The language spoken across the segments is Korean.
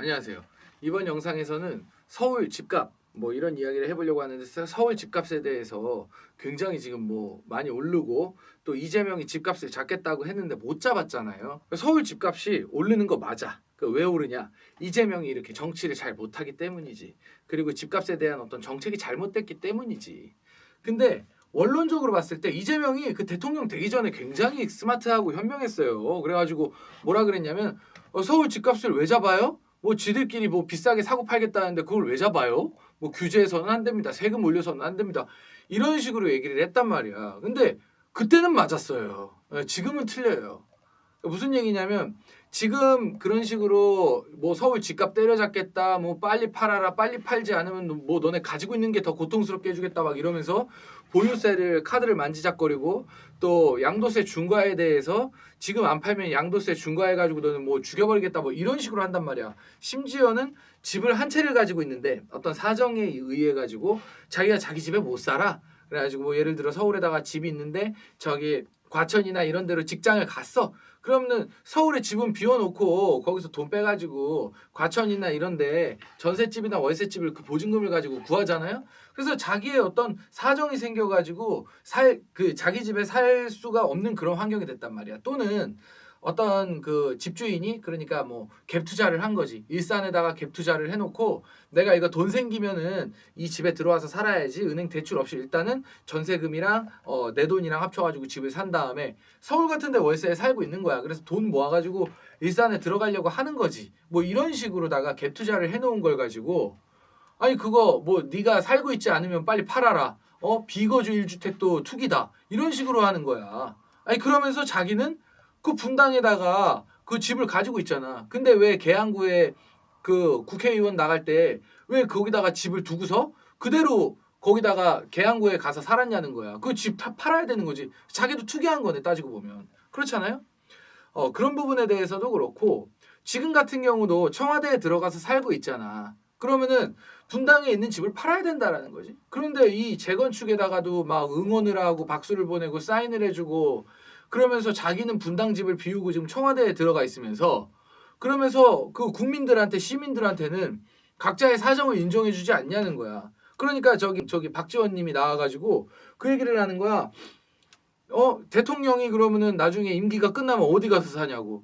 안녕하세요. 이번 영상에서는 서울 집값 뭐 이런 이야기를 해보려고 하는데 서울 집값에 대해서 굉장히 지금 뭐 많이 오르고 또 이재명이 집값을 잡겠다고 했는데 못 잡았잖아요. 서울 집값이 오르는 거 맞아. 왜 오르냐? 이재명이 이렇게 정치를 잘 못하기 때문이지. 그리고 집값에 대한 어떤 정책이 잘못됐기 때문이지. 근데 원론적으로 봤을 때 이재명이 그 대통령 되기 전에 굉장히 스마트하고 현명했어요. 그래가지고 뭐라 그랬냐면 서울 집값을 왜 잡아요? 뭐 지들끼리 뭐 비싸게 사고 팔겠다는데 그걸 왜 잡아요? 뭐 규제해서는 안 됩니다. 세금 올려서는 안 됩니다. 이런 식으로 얘기를 했단 말이야. 근데 그때는 맞았어요. 지금은 틀려요. 무슨 얘기냐면 지금 그런 식으로 뭐 서울 집값 때려잡겠다, 뭐 빨리 팔아라, 빨리 팔지 않으면 뭐 너네 가지고 있는 게 더 고통스럽게 해주겠다 막 이러면서 보유세를 카드를 만지작거리고 또 양도세 중과에 대해서 지금 안 팔면 양도세 중과해가지고 너는 뭐 죽여버리겠다 뭐 이런 식으로 한단 말이야. 심지어는 집을 한 채를 가지고 있는데 어떤 사정에 의해 가지고 자기가 자기 집에 못 살아. 그래가지고 뭐 예를 들어 서울에다가 집이 있는데 저기 과천이나 이런 데로 직장을 갔어. 그러면은 서울에 집은 비워놓고 거기서 돈 빼가지고 과천이나 이런데 전셋집이나 월세집을 그 보증금을 가지고 구하잖아요. 그래서 자기의 어떤 사정이 생겨가지고 자기 집에 살 수가 없는 그런 환경이 됐단 말이야. 또는 어떤 그 집주인이 그러니까 뭐 갭 투자를 한 거지. 일산에다가 갭 투자를 해놓고 내가 이거 돈 생기면은 이 집에 들어와서 살아야지. 은행 대출 없이 일단은 전세금이랑 내 돈이랑 합쳐가지고 집을 산 다음에 서울 같은데 월세에 살고 있는 거야. 그래서 돈 모아가지고 일산에 들어가려고 하는 거지. 뭐 이런 식으로다가 갭 투자를 해놓은 걸 가지고 아니 그거 뭐 네가 살고 있지 않으면 빨리 팔아라. 비거주 1주택도 투기다. 이런 식으로 하는 거야. 아니 그러면서 자기는 그 분당에다가 그 집을 가지고 있잖아. 근데 왜 계양구에 그 국회의원 나갈 때 왜 거기다가 집을 두고서 그대로 거기다가 계양구에 가서 살았냐는 거야. 그 집 다 팔아야 되는 거지. 자기도 투기한 거네 따지고 보면. 그렇잖아요. 그런 부분에 대해서도 그렇고 지금 같은 경우도 청와대에 들어가서 살고 있잖아. 그러면은 분당에 있는 집을 팔아야 된다라는 거지. 그런데 이 재건축에다가도 막 응원을 하고 박수를 보내고 사인을 해주고 그러면서 자기는 분당 집을 비우고 지금 청와대에 들어가 있으면서 그러면서 그 국민들한테 시민들한테는 각자의 사정을 인정해주지 않냐는 거야. 그러니까 저기 박지원님이 나와가지고 그 얘기를 하는 거야. 대통령이 그러면은 나중에 임기가 끝나면 어디 가서 사냐고.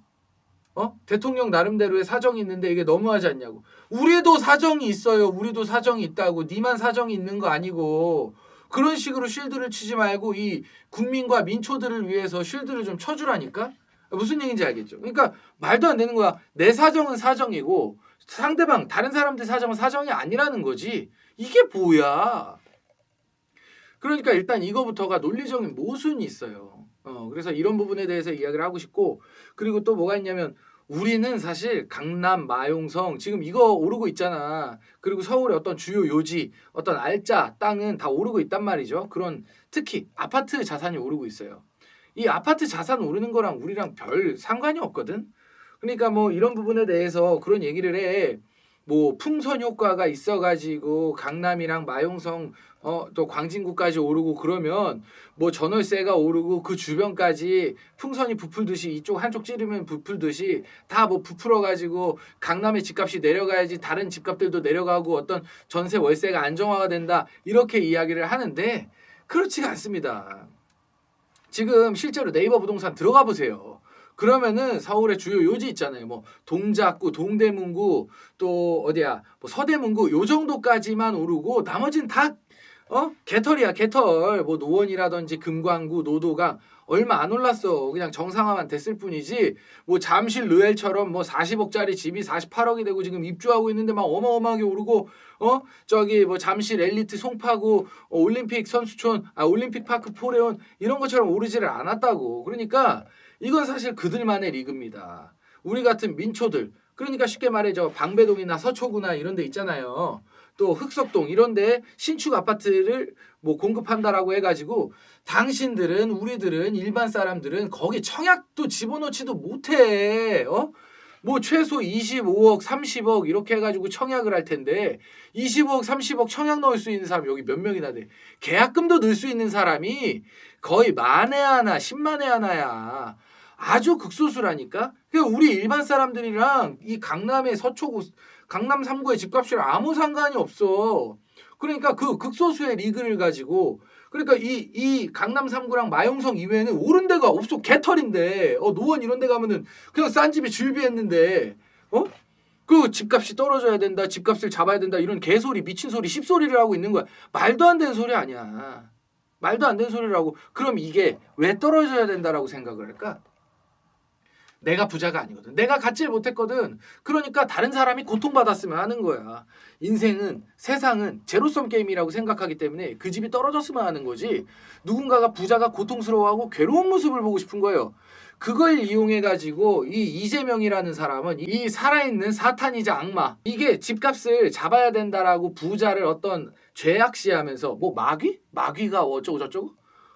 대통령 나름대로의 사정이 있는데 이게 너무하지 않냐고. 우리도 사정이 있어요. 우리도 사정이 있다고. 니만 사정이 있는 거 아니고 그런 식으로 쉴드를 치지 말고 이 국민과 민초들을 위해서 쉴드를 좀 쳐주라니까. 무슨 얘기인지 알겠죠? 그러니까 말도 안 되는 거야. 내 사정은 사정이고 상대방 다른 사람들 사정은 사정이 아니라는 거지. 이게 뭐야? 그러니까 일단 이거부터가 논리적인 모순이 있어요. 그래서 이런 부분에 대해서 이야기를 하고 싶고 그리고 또 뭐가 있냐면 우리는 사실 강남, 마용성 지금 이거 오르고 있잖아. 그리고 서울의 어떤 주요 요지, 어떤 알짜 땅은 다 오르고 있단 말이죠. 그런 특히 아파트 자산이 오르고 있어요. 이 아파트 자산 오르는 거랑 우리랑 별 상관이 없거든. 그러니까 뭐 이런 부분에 대해서 그런 얘기를 해. 뭐 풍선 효과가 있어가지고 강남이랑 마용성 또 광진구까지 오르고 그러면 뭐 전월세가 오르고 그 주변까지 풍선이 부풀듯이 이쪽 한쪽 찌르면 부풀듯이 다 뭐 부풀어가지고 강남의 집값이 내려가야지 다른 집값들도 내려가고 어떤 전세 월세가 안정화가 된다 이렇게 이야기를 하는데 그렇지가 않습니다. 지금 실제로 네이버 부동산 들어가 보세요. 그러면은 서울의 주요 요지 있잖아요. 뭐 동작구, 동대문구, 또 어디야, 뭐 서대문구 요 정도까지만 오르고 나머지는 다 개털이야 개털. 뭐 노원이라든지 금광구, 노도강 얼마 안 올랐어. 그냥 정상화만 됐을 뿐이지. 뭐 잠실 르엘처럼 뭐 40억짜리 집이 48억이 되고 지금 입주하고 있는데 막 어마어마하게 오르고 저기 뭐 잠실 엘리트 송파구 올림픽 선수촌 올림픽 파크 포레온 이런 것처럼 오르지를 않았다고. 그러니까 이건 사실 그들만의 리그입니다. 우리 같은 민초들 그러니까 쉽게 말해서 방배동이나 서초구나 이런 데 있잖아요. 또 흑석동 이런 데 신축 아파트를 뭐 공급한다라고 해가지고 당신들은 우리들은 일반 사람들은 거기 청약도 집어넣지도 못해. 뭐 최소 25억 30억 이렇게 해가지고 청약을 할 텐데 25억 30억 청약 넣을 수 있는 사람 여기 몇 명이나 돼. 계약금도 넣을 수 있는 사람이 거의 만에 하나 10만에 하나야. 아주 극소수라니까. 그러니까 우리 일반 사람들이랑 이 강남의 서초구, 강남 3구의 집값이랑 아무 상관이 없어. 그러니까 그 극소수의 리그를 가지고, 그러니까 이 강남 3구랑 마용성 이외에는 오른 데가 없어. 개털인데 노원 이런 데 가면은 그냥 싼 집이 줄비했는데 그 집값이 떨어져야 된다, 집값을 잡아야 된다, 이런 개소리, 미친 소리, 씹소리를 하고 있는 거야. 말도 안 되는 소리 아니야. 말도 안 되는 소리라고. 그럼 이게 왜 떨어져야 된다라고 생각을 할까? 내가 부자가 아니거든. 내가 갖지를 못했거든. 그러니까 다른 사람이 고통받았으면 하는 거야. 인생은, 세상은 제로섬 게임이라고 생각하기 때문에 그 집이 떨어졌으면 하는 거지. 누군가가 부자가 고통스러워하고 괴로운 모습을 보고 싶은 거예요. 그걸 이용해가지고 이 이재명이라는 사람은 이 살아있는 사탄이자 악마, 이게 집값을 잡아야 된다라고 부자를 어떤 죄악시하면서 뭐 마귀가 어쩌고 저쩌고?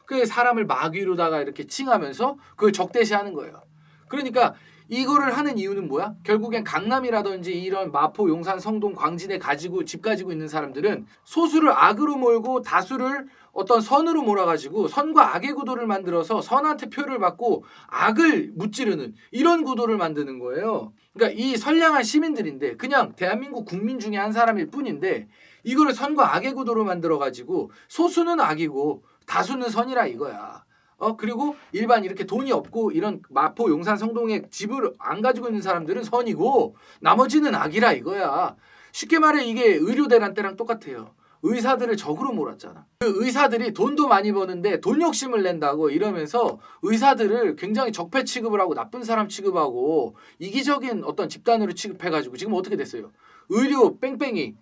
그 사람을 마귀로다가 이렇게 칭하면서 그걸 적대시하는 거예요. 그러니까 이거를 하는 이유는 뭐야? 결국엔 강남이라든지 이런 마포, 용산, 성동, 광진에 집 가지고 있는 사람들은 소수를 악으로 몰고 다수를 어떤 선으로 몰아가지고 선과 악의 구도를 만들어서 선한테 표를 받고 악을 무찌르는 이런 구도를 만드는 거예요. 그러니까 이 선량한 시민들인데 그냥 대한민국 국민 중에 한 사람일 뿐인데 이거를 선과 악의 구도로 만들어가지고 소수는 악이고 다수는 선이라 이거야. 그리고 일반 이렇게 돈이 없고 이런 마포, 용산, 성동에 집을 안 가지고 있는 사람들은 선이고 나머지는 악이라 이거야. 쉽게 말해 이게 의료대란 때랑 똑같아요. 의사들을 적으로 몰았잖아. 그 의사들이 돈도 많이 버는데 돈 욕심을 낸다고 이러면서 의사들을 굉장히 적폐 취급을 하고 나쁜 사람 취급하고 이기적인 어떤 집단으로 취급해가지고 지금 어떻게 됐어요? 의료 뺑뺑이.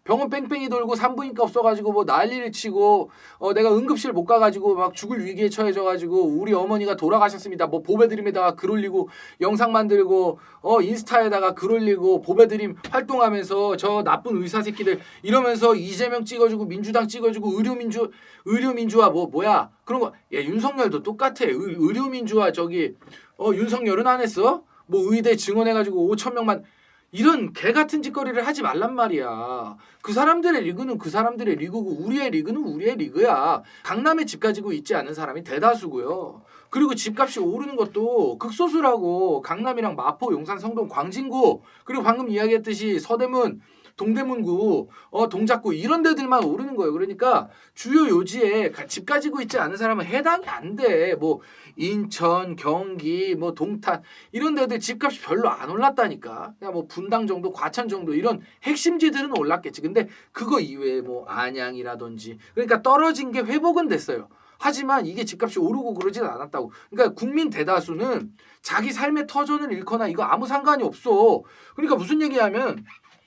병원 뺑뺑이 돌고 산부인과 없어가지고 뭐 난리를 치고 내가 응급실 못 가가지고 막 죽을 위기에 처해져가지고 우리 어머니가 돌아가셨습니다. 뭐 보배드림에다가 글 올리고 영상 만들고 인스타에다가 글 올리고 보배드림 활동하면서 저 나쁜 의사 새끼들 이러면서 이재명 찍어주고 민주당 찍어주고 의료민주화 뭐야 그런 거. 야, 윤석열도 똑같아. 의료민주화 저기 윤석열은 안 했어? 뭐 의대 증원해가지고 5천 명만. 이런 개같은 짓거리를 하지 말란 말이야. 그 사람들의 리그는 그 사람들의 리그고 우리의 리그는 우리의 리그야. 강남에 집 가지고 있지 않은 사람이 대다수고요. 그리고 집값이 오르는 것도 극소수라고. 강남이랑 마포, 용산, 성동, 광진구, 그리고 방금 이야기했듯이 서대문, 동대문구, 동작구 이런 데들만 오르는 거예요. 그러니까 주요 요지에 집 가지고 있지 않은 사람은 해당이 안 돼. 뭐 인천, 경기, 뭐 동탄 이런 데들 집값이 별로 안 올랐다니까. 그냥 뭐 분당 정도, 과천 정도 이런 핵심지들은 올랐겠지. 근데 그거 이외에 뭐 안양이라든지 그러니까 떨어진 게 회복은 됐어요. 하지만 이게 집값이 오르고 그러지는 않았다고. 그러니까 국민 대다수는 자기 삶의 터전을 잃거나 이거 아무 상관이 없어. 그러니까 무슨 얘기냐면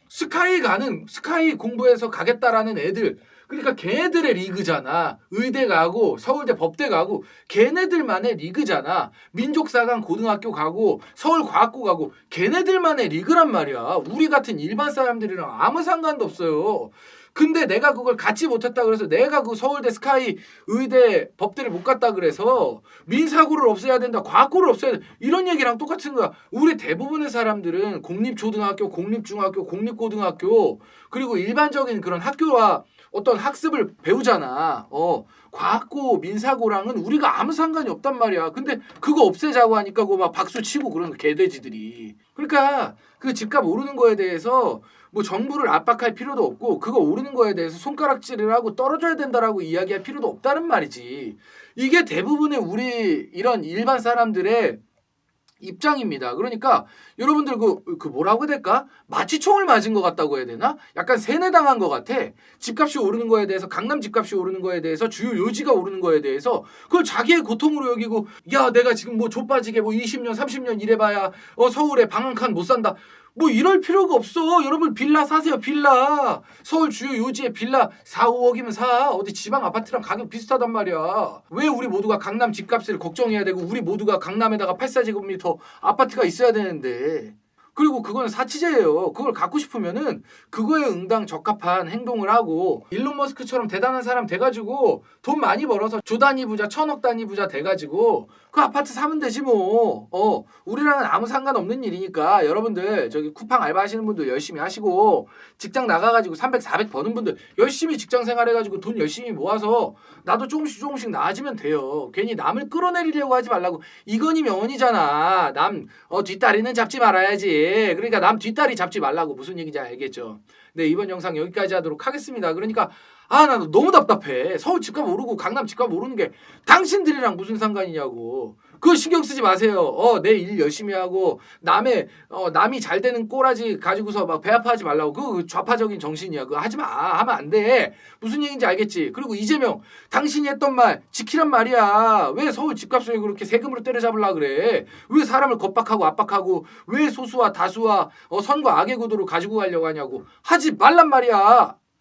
스카이 공부해서 가겠다라는 애들, 그러니까 걔네들의 리그잖아. 의대 가고 서울대 법대 가고 걔네들만의 리그잖아. 민족사관 고등학교 가고 서울과학고 가고 걔네들만의 리그란 말이야. 우리 같은 일반 사람들이랑 아무 상관도 없어요. 근데 내가 그걸 갖지 못했다 그래서 내가 그 서울대 스카이 의대 법대를 못 갔다 그래서 민사고를 없애야 된다, 과학고를 없애야 된다 이런 얘기랑 똑같은 거야. 우리 대부분의 사람들은 공립초등학교, 공립중학교, 공립고등학교 그리고 일반적인 그런 학교와 어떤 학습을 배우잖아. 과학고, 민사고랑은 우리가 아무 상관이 없단 말이야. 근데 그거 없애자고 하니까 그거 막 박수 치고 그러는 개돼지들이. 그러니까 그 집값 오르는 거에 대해서 뭐 정부를 압박할 필요도 없고 그거 오르는 거에 대해서 손가락질을 하고 떨어져야 된다라고 이야기할 필요도 없다는 말이지. 이게 대부분의 우리 이런 일반 사람들의 입장입니다. 그러니까 여러분들 그 뭐라고 해야 될까? 마취총을 맞은 것 같다고 해야 되나? 약간 세뇌당한 것 같아. 집값이 오르는 거에 대해서, 강남 집값이 오르는 거에 대해서, 주요 요지가 오르는 거에 대해서 그걸 자기의 고통으로 여기고, 야 내가 지금 뭐 좆빠지게 뭐 20년 30년 일해봐야 서울에 방 한 칸 못 산다. 뭐 이럴 필요가 없어. 여러분 빌라 사세요. 빌라. 서울 주요 요지에 빌라 4, 5억이면 사. 어디 지방 아파트랑 가격 비슷하단 말이야. 왜 우리 모두가 강남 집값을 걱정해야 되고 우리 모두가 강남에다가 84제곱미터 아파트가 있어야 되는데 그리고 그거는 사치제예요. 그걸 갖고 싶으면은 그거에 응당 적합한 행동을 하고 일론 머스크처럼 대단한 사람 돼가지고 돈 많이 벌어서 조 단위 부자, 천억 단위 부자 돼가지고 그 아파트 사면 되지 뭐. 우리랑은 아무 상관없는 일이니까 여러분들 저기 쿠팡 알바하시는 분들 열심히 하시고 직장 나가가지고 300, 400 버는 분들 열심히 직장 생활해가지고 돈 열심히 모아서 나도 조금씩 나아지면 돼요. 괜히 남을 끌어내리려고 하지 말라고. 이건희 명언이잖아. 남 뒷다리는 잡지 말아야지. 그러니까 남 뒷다리 잡지 말라고. 무슨 얘기인지 알겠죠? 네, 이번 영상 여기까지 하도록 하겠습니다. 그러니까 나 너무 답답해. 서울 집값 오르고 강남 집값 오르는 게 당신들이랑 무슨 상관이냐고. 그거 신경 쓰지 마세요. 내 일 열심히 하고 남이 잘 되는 꼬라지 가지고서 막 배 아파하지 말라고. 그거 좌파적인 정신이야. 그거 하지 마. 하면 안 돼. 무슨 얘기인지 알겠지? 그리고 이재명, 당신이 했던 말 지키란 말이야. 왜 서울 집값을 그렇게 세금으로 때려잡으려고 그래? 왜 사람을 겁박하고 압박하고 왜 소수와 다수와 선과 악의 구도로 가지고 가려고 하냐고. 하지 말란 말이야.